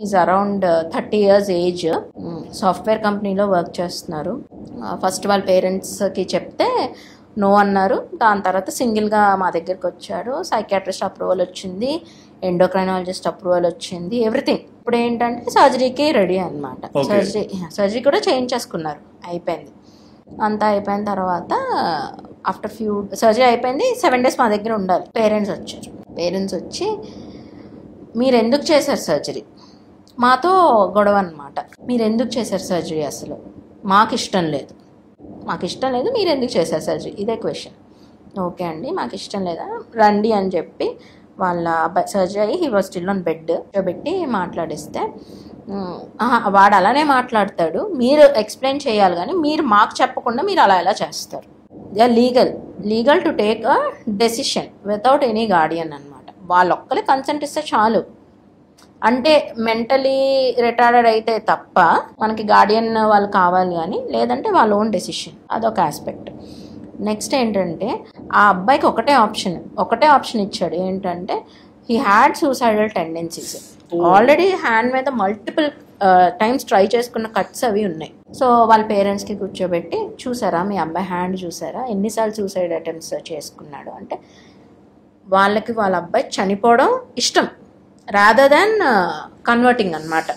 Is around 30 years age. Software కంపెనీలో work చేస్తున్నారు. First వాళ్ళ పేరెంట్స్కి చెప్తే నో అన్నారు. దాని తర్వాత సింగిల్గా మా దగ్గరికి వచ్చాడు. సైకాట్రిస్ట్ అప్రూవల్ వచ్చింది, ఎండోక్రైనాలజిస్ట్ అప్రూవల్ వచ్చింది, ఎవ్రీథింగ్. ఇప్పుడు ఏంటంటే సర్జరీకి రెడీ అనమాట. సర్జరీ కూడా చేయించేసుకున్నారు, అయిపోయింది. అంతా అయిపోయిన తర్వాత ఆఫ్టర్ సర్జరీ అయిపోయింది, 7 days మా దగ్గర ఉండాలి. పేరెంట్స్ వచ్చారు. పేరెంట్స్ వచ్చి మీరు ఎందుకు చేశారు సర్జరీ? మాతో గొడవ అనమాట. మీరు ఎందుకు చేశారు సర్జరీ? అసలు మాకు ఇష్టం లేదు, మీరు ఎందుకు చేశారు సర్జరీ? ఇదే క్వశ్చన్. ఓకే అండి, మాకు ఇష్టం లేదా, రండి అని చెప్పి వాళ్ళ సర్జరీ అయ్యి he was still on bed పెట్టి మాట్లాడిస్తే వాడు అలానే మాట్లాడతాడు, మీరు ఎక్స్ప్లెయిన్ చేయాలి కానీ మీరు మాకు చెప్పకుండా మీరు అలా ఎలా చేస్తారు? They are legal to take a decision without any guardian అనమాట. వాళ్ళొక్కరే కన్సెంట్ ఇస్తే చాలు. అంటే మెంటలీ రిటార్డెడ్ అయితే తప్ప మనకి గార్డియన్ వాళ్ళు కావాలి కానీ, లేదంటే వాళ్ళ ఓన్ డెసిషన్. అదొక ఆస్పెక్ట్. నెక్స్ట్ ఏంటంటే ఆ అబ్బాయికి ఒకటే ఆప్షన్ ఇచ్చాడు. ఏంటంటే he had suicidal tendencies. Already hand మీద మల్టిపుల్ టైమ్స్ ట్రై చేసుకున్న కట్స్ అవి ఉన్నాయి. సో వాళ్ళ పేరెంట్స్కి కూర్చోబెట్టి, చూసారా మీ అబ్బాయి హ్యాండ్ చూసారా, ఎన్నిసార్లు సూసైడ్ అటెంప్ట్స్ చేసుకున్నాడు అంటే, వాళ్ళ అబ్బాయి చనిపోవడం ఇష్టం రాదర్ దాన్ కన్వర్టింగ్ అనమాట.